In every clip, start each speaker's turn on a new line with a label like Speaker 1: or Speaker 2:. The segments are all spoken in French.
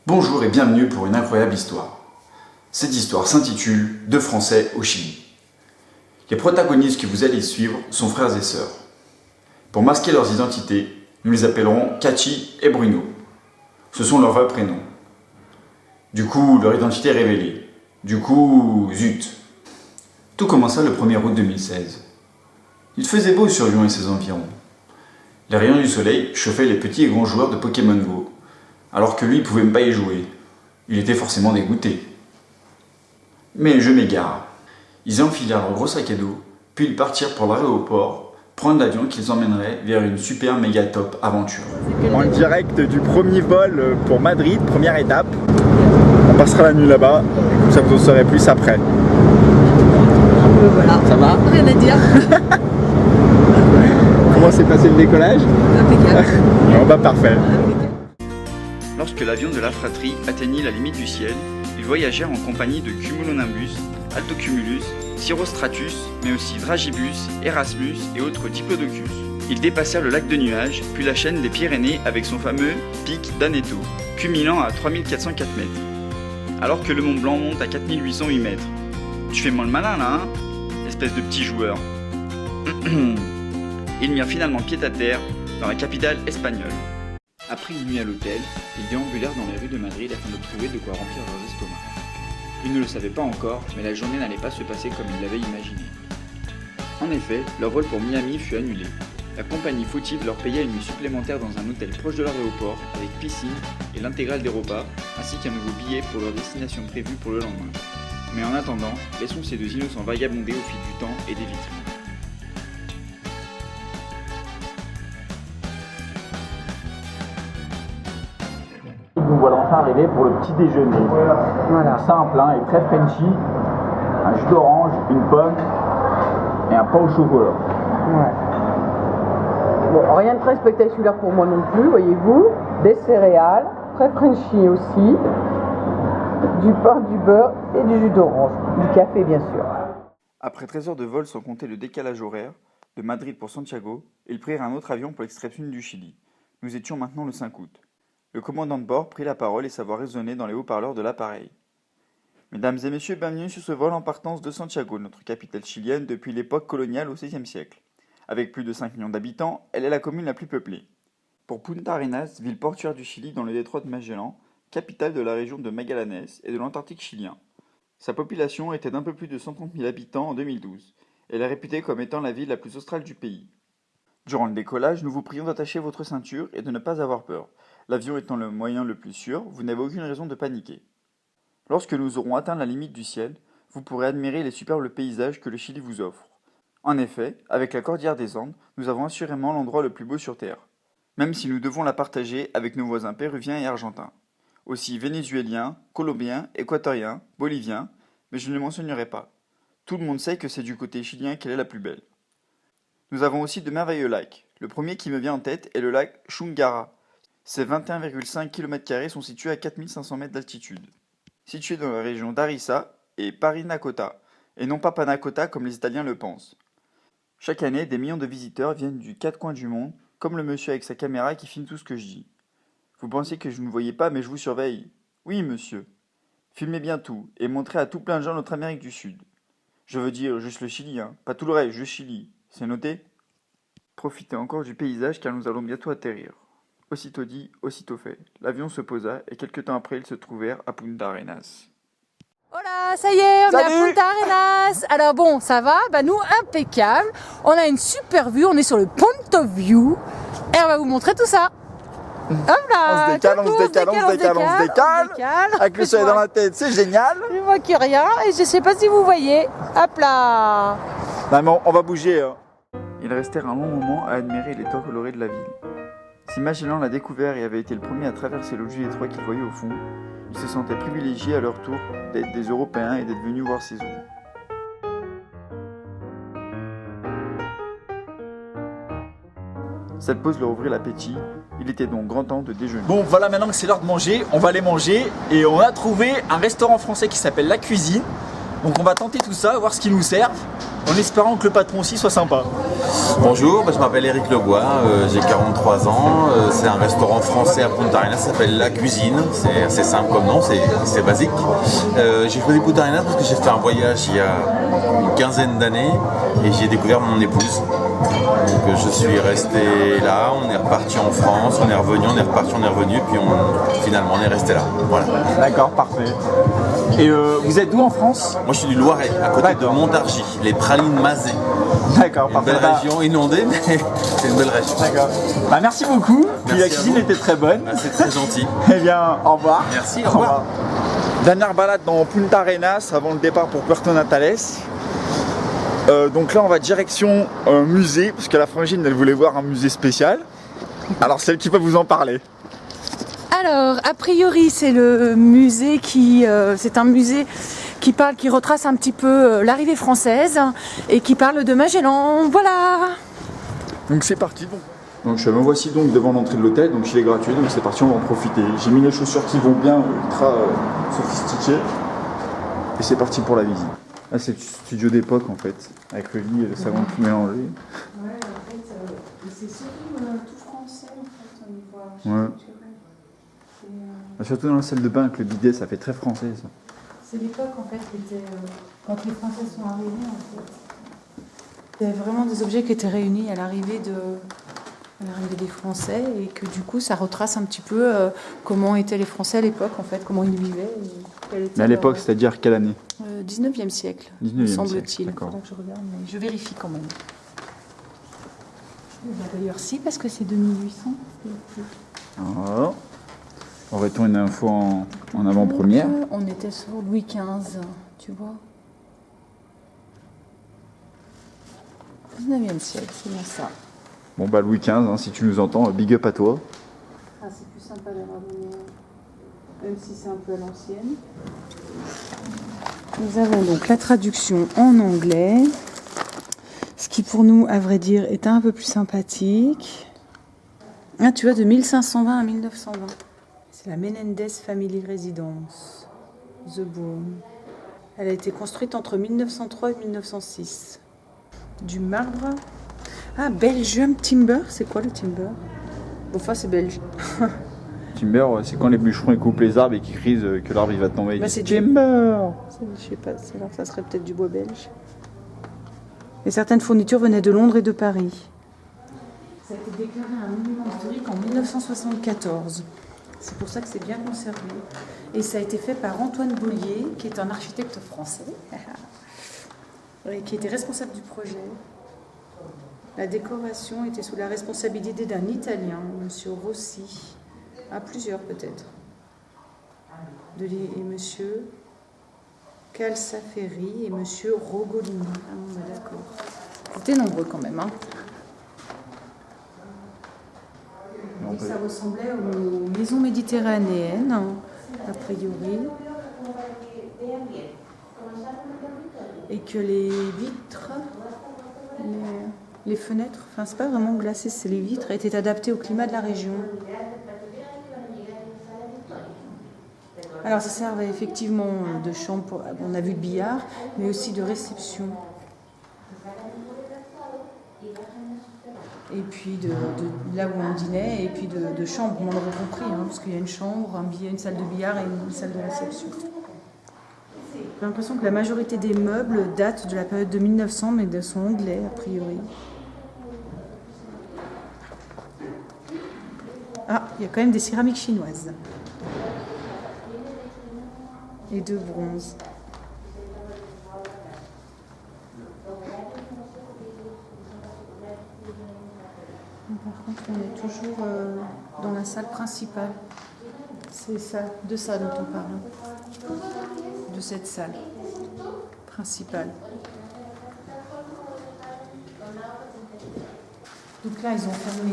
Speaker 1: Bonjour et bienvenue pour une incroyable histoire. Cette histoire s'intitule « De Français au Chili ». Les protagonistes que vous allez suivre sont frères et sœurs. Pour masquer leurs identités, nous les appellerons Cathy et Bruno. Ce sont leurs vrais prénoms. Du coup, leur identité est révélée. Du coup, zut. Tout commença le 1er août 2016. Il faisait beau sur Lyon et ses environs. Les rayons du soleil chauffaient les petits et grands joueurs de Pokémon Go, alors que lui ne pouvait même pas y jouer. Il était forcément dégoûté. Mais je m'égare. Ils enfilèrent leur gros sac à dos, puis ils partirent pour l'aéroport, prendre l'avion qui les emmènerait vers une super méga top aventure.
Speaker 2: En direct du premier vol pour Madrid, première étape. On passera la nuit là-bas, comme ça vous en saurez plus après.
Speaker 3: Voilà.
Speaker 2: Ça va?
Speaker 3: Rien à dire.
Speaker 2: Comment s'est passé le décollage?
Speaker 3: Impeccable.
Speaker 2: Non, bah parfait.
Speaker 1: Lorsque l'avion de la fratrie atteignit la limite du ciel, ils voyagèrent en compagnie de Cumulonimbus, Altocumulus, Cirrostratus, mais aussi Dragibus, Erasmus et autres Diplodocus. Ils dépassèrent le lac de nuages, puis la chaîne des Pyrénées avec son fameux pic d'Aneto, culminant à 3404 mètres. Alors que le Mont Blanc monte à 4808 mètres. Tu fais moins le malin là, hein? Espèce de petit joueur. Ils mirent finalement pied à terre dans la capitale espagnole. Après une nuit à l'hôtel, ils déambulèrent dans les rues de Madrid afin de trouver de quoi remplir leurs estomacs. Ils ne le savaient pas encore, mais la journée n'allait pas se passer comme ils l'avaient imaginé. En effet, leur vol pour Miami fut annulé. La compagnie fautive leur paya une nuit supplémentaire dans un hôtel proche de l'aéroport, avec piscine et l'intégrale des repas, ainsi qu'un nouveau billet pour leur destination prévue pour le lendemain. Mais en attendant, laissons ces deux innocents vagabonder au fil du temps et des vitrines.
Speaker 2: Nous voilà enfin arrivés pour le petit déjeuner. Voilà. Simple hein, et très Frenchy. Un jus d'orange, une pomme et un pain au chocolat.
Speaker 3: Ouais. Bon, rien de très spectaculaire pour moi non plus, voyez-vous. Des céréales, très Frenchy aussi. Du pain, du beurre et du jus d'orange. Du café, bien sûr.
Speaker 1: Après 13 heures de vol sans compter le décalage horaire, de Madrid pour Santiago, ils prirent un autre avion pour l'extrême sud du Chili. Nous étions maintenant le 5 août. Le commandant de bord prit la parole et sa voix résonnait dans les haut-parleurs de l'appareil. Mesdames et messieurs, bienvenue sur ce vol en partance de Santiago, notre capitale chilienne depuis l'époque coloniale au XVIe siècle. Avec plus de 5 millions d'habitants, elle est la commune la plus peuplée. Pour Punta Arenas, ville portuaire du Chili dans le détroit de Magellan, capitale de la région de Magallanes et de l'Antarctique chilien. Sa population était d'un peu plus de 130 000 habitants en 2012. Elle est réputée comme étant la ville la plus australe du pays. Durant le décollage, nous vous prions d'attacher votre ceinture et de ne pas avoir peur. L'avion étant le moyen le plus sûr, vous n'avez aucune raison de paniquer. Lorsque nous aurons atteint la limite du ciel, vous pourrez admirer les superbes paysages que le Chili vous offre. En effet, avec la cordillère des Andes, nous avons assurément l'endroit le plus beau sur Terre, même si nous devons la partager avec nos voisins péruviens et argentins. Aussi vénézuéliens, colombiens, équatoriens, boliviens, mais je ne les mentionnerai pas. Tout le monde sait que c'est du côté chilien qu'elle est la plus belle. Nous avons aussi de merveilleux lacs. Le premier qui me vient en tête est le lac Chungara. Ses 21,5 km² sont situés à 4500 mètres d'altitude. Situé dans la région d'Arica et Parinacota, et non pas Panacota comme les Italiens le pensent. Chaque année, des millions de visiteurs viennent du quatre coins du monde, comme le monsieur avec sa caméra qui filme tout ce que je dis. Vous pensez que je ne vous voyais pas mais je vous surveille? Oui monsieur. Filmez bien tout, et montrez à tout plein de gens notre Amérique du Sud. Je veux dire juste le Chili, hein, pas tout le reste, juste Chili. C'est noté? Profitez encore du paysage car nous allons bientôt atterrir. Aussitôt dit, aussitôt fait. L'avion se posa et quelques temps après, ils se trouvèrent à Punta Arenas.
Speaker 4: Voilà, ça y est, on est à Punta Arenas. Alors bon, ça va? Bah nous, impeccable. On a une super vue, on est sur le point of view. Et on va vous montrer tout ça. Hop là,
Speaker 2: On se décale. Avec le soleil dans la tête, c'est génial.
Speaker 4: Je vois qu'il n'y a rien et je sais pas si vous voyez. Hop là.
Speaker 2: Non, mais on va bouger. Hein.
Speaker 1: Ils restèrent un long moment à admirer les toits colorés de la ville. Si Magellan l'a découvert et avait été le premier à traverser le jus étroit qu'il voyait au fond, ils se sentaient privilégiés à leur tour d'être des Européens et d'être venus voir ces eaux. Cette pause leur ouvrit l'appétit, il était donc grand temps de déjeuner.
Speaker 2: Bon, voilà, maintenant que c'est l'heure de manger, on va aller manger et on a trouvé un restaurant français qui s'appelle La Cuisine. Donc on va tenter tout ça, voir ce qu'ils nous servent.
Speaker 1: en espérant que le patron aussi soit sympa.
Speaker 5: Bonjour, je m'appelle Éric Legois, j'ai 43 ans, c'est un restaurant français à Punta Arenas, ça s'appelle La Cuisine, c'est assez simple comme nom, c'est basique. J'ai choisi Punta Arenas parce que j'ai fait un voyage il y a une quinzaine d'années et j'ai découvert mon épouse. Donc je suis resté là, on est reparti en France, on est revenu, on est reparti, on est revenu, puis finalement on est resté là. Voilà.
Speaker 1: D'accord, parfait. Et vous êtes d'où en France?
Speaker 5: Moi je suis du Loiret, à côté de Montargis, les pralines Mazet.
Speaker 1: D'accord,
Speaker 5: Une
Speaker 1: parfait.
Speaker 5: belle région inondée, mais c'est une belle région.
Speaker 1: D'accord. Bah, merci beaucoup. Puis
Speaker 5: Merci
Speaker 1: la
Speaker 5: à
Speaker 1: cuisine
Speaker 5: vous.
Speaker 1: était très bonne.
Speaker 5: Ah, c'est très gentil.
Speaker 1: Eh bien, au revoir.
Speaker 5: Merci, au revoir.
Speaker 1: Dernière balade dans Punta Arenas avant le départ pour Puerto Natales. Donc là, on va direction musée, parce que la frangine, elle voulait voir un musée spécial. Alors, celle qui peut vous en parler.
Speaker 4: Alors, a priori, c'est le musée c'est un musée qui retrace un petit peu l'arrivée française et qui parle de Magellan. Voilà.
Speaker 1: Donc c'est parti. Donc me voici donc devant l'entrée de l'hôtel, donc il est gratuit, donc c'est parti, on va en profiter. J'ai mis les chaussures qui vont bien, ultra sophistiquées. Et c'est parti pour la visite. Là c'est le studio d'époque en fait, avec le lit et le salon tout mélangé.
Speaker 4: Ouais, en fait, c'est surtout tout français en fait, on y voit.
Speaker 1: Ouais. Surtout dans la salle de bain avec le bidet, ça fait très français ça.
Speaker 4: C'est l'époque en fait qui était quand les Français sont arrivés en fait. Il y avait vraiment des objets qui étaient réunis à l'arrivée des Français et que du coup ça retrace un petit peu comment étaient les Français à l'époque en fait, comment ils vivaient. Et quelle était
Speaker 1: Mais à l'époque,
Speaker 4: leur,
Speaker 1: c'est-à-dire quelle année?
Speaker 4: 19e siècle,
Speaker 1: 19e
Speaker 4: me
Speaker 1: siècle,
Speaker 4: semble-t-il.
Speaker 1: d'accord.
Speaker 4: Faudra que je regarde, mais je vérifie quand même. D'ailleurs si, parce que c'est de 1800.
Speaker 1: Alors, on retourne une info en avant-première.
Speaker 4: On était sur Louis XV, tu vois. 19e siècle, c'est bien ça.
Speaker 1: Bon bah Louis XV, hein, si tu nous entends, big up à toi.
Speaker 4: Ah, c'est plus sympa d'avoir donné, même si c'est un peu à l'ancienne. Nous avons donc la traduction en anglais, ce qui pour nous, à vrai dire, est un peu plus sympathique. Ah, tu vois, de 1520 à 1920. C'est la Menendez Family Residence, The Broom. Elle a été construite entre 1903 et 1906. Du marbre. Ah, Belgium Timber. C'est quoi le timber? Bon, enfin, c'est belge.
Speaker 1: Timber, c'est quand les bûcherons ils coupent les arbres et qu'ils crient que l'arbre il va tomber. Ils
Speaker 4: Bah,
Speaker 1: disent,
Speaker 4: c'est du-
Speaker 1: Timber.
Speaker 4: Je sais pas, alors ça serait peut-être du bois belge. Et certaines fournitures venaient de Londres et de Paris. Ça a été déclaré un monument historique en 1974. C'est pour ça que c'est bien conservé. Et ça a été fait par Antoine Bollier, qui est un architecte français, et qui était responsable du projet. La décoration était sous la responsabilité d'un Italien, M. Rossi, à plusieurs peut-être, et M. Calsaferri et M. Rogolini. Ah bon, bah d'accord. C'était nombreux quand même. Hein. Et ça ressemblait aux maisons méditerranéennes, a priori. Et que les vitres, les fenêtres, enfin c'est pas vraiment glacé, c'est les vitres, étaient adaptées au climat de la région. Alors ça servait effectivement de chambre, on a vu le billard, mais aussi de réception. Et puis de là où on dînait, et puis de chambre, on l'aurait compris, hein, parce qu'il y a une chambre, une salle de billard et une salle de réception. J'ai l'impression que la majorité des meubles datent de la période de 1900, mais de sont anglais a priori. Ah, il y a quand même des céramiques chinoises. Et de bronze. Par contre, on est toujours dans la salle principale. C'est ça, de ça dont on parle. De cette salle principale. Donc là, ils ont fermé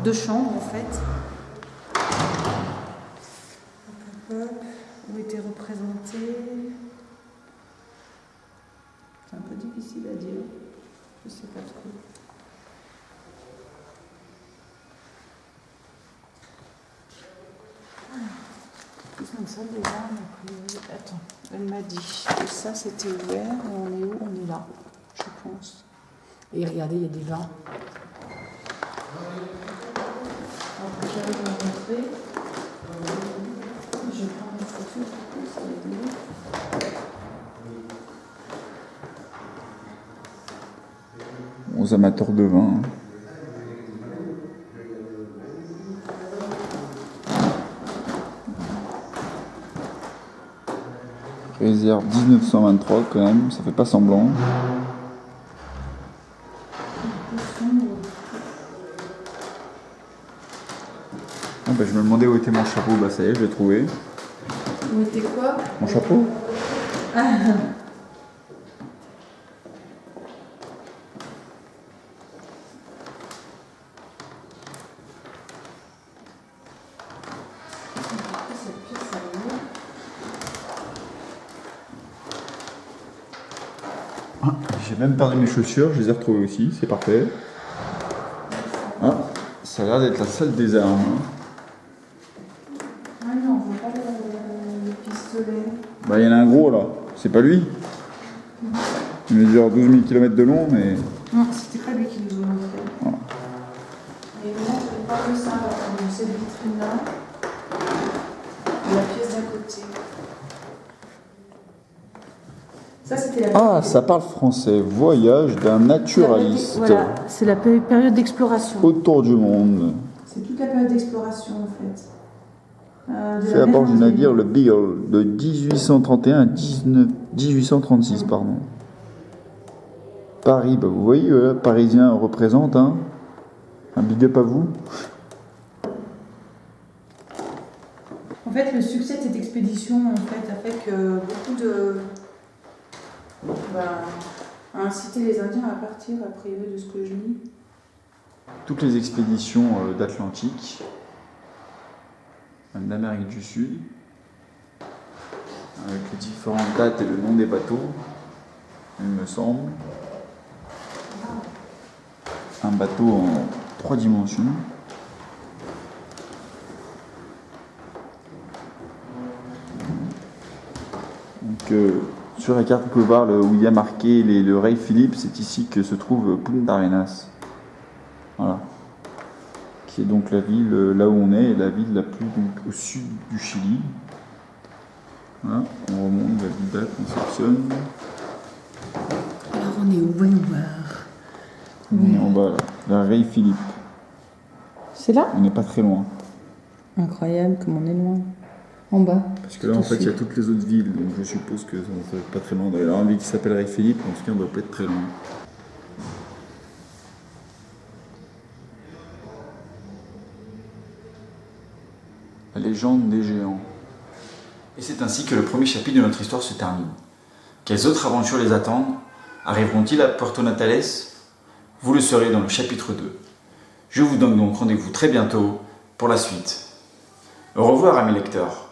Speaker 4: deux chambres en fait. Où étaient représentés. C'est un peu difficile à dire. Je sais pas trop. Plus C'est une salle des armes, a priori. Attends, elle m'a dit que ça c'était ouvert. Et on est où? On est là, je pense. Et regardez, il y a des vins. Alors, j'arrive à montrer. Je prends une photo.
Speaker 1: Aux amateurs de vin. Réserve 1923 quand même, ça fait pas semblant. Ah bah, je me demandais où était mon chapeau, bah ça y est, je l'ai trouvé.
Speaker 4: Où était quoi?
Speaker 1: Mon chapeau? Ah, j'ai même perdu mes chaussures, je les ai retrouvées aussi, c'est parfait. Ah, ça a l'air d'être la salle des armes.
Speaker 4: Ah non, on voit pas le pistolet.
Speaker 1: Bah il y en a un gros là, c'est pas lui. Il mesure 12 000 km de long, mais...
Speaker 4: Non, c'était pas lui qui nous a montré.
Speaker 1: Voilà.
Speaker 4: Et moi, je parle de ça, dans cette vitrine-là. Et la pièce d'à côté. Ça, c'était la
Speaker 1: Ah, ça parle français. Voyage d'un naturaliste.
Speaker 4: Voilà, c'est la période d'exploration.
Speaker 1: Autour du monde.
Speaker 4: C'est toute la période d'exploration, en fait.
Speaker 1: C'est à bord du navire le Beagle de 1831 à 1836, pardon. Paris, bah vous voyez, là, Parisien représente, hein. Un big up à vous.
Speaker 4: En fait, le succès de cette expédition, en fait, a fait que beaucoup de... a incité les Indiens à partir, a priori, de ce que je lis.
Speaker 1: Toutes les expéditions d'Atlantique, même d'Amérique du Sud, avec les différentes dates et le nom des bateaux, il me semble. Un bateau en 3 dimensions. Donc, sur la carte, vous pouvez voir où il y a marqué le Rey Philippe, c'est ici que se trouve Punta Arenas. Voilà. Qui est donc la ville, là où on est, la ville la plus au sud du Chili. Voilà, on remonte la ville d'Concepción.
Speaker 4: Alors, on est où? Voyons voir.
Speaker 1: On est en bas, là. La Rey Philippe.
Speaker 4: C'est là?
Speaker 1: On n'est pas très loin.
Speaker 4: Incroyable, comme on est loin. En bas.
Speaker 1: Parce que là, en fait, il y a toutes les autres villes, donc je suppose que ça ne doit être pas très loin. Il y a une ville qui s'appelle Rey Philippe, en tout cas, on ne doit pas être très loin. La légende des géants. Et c'est ainsi que le premier chapitre de notre histoire se termine. Quelles autres aventures les attendent? Arriveront-ils à Puerto Natales? Vous le saurez dans le chapitre 2. Je vous donne donc rendez-vous très bientôt pour la suite. Au revoir, amis lecteurs.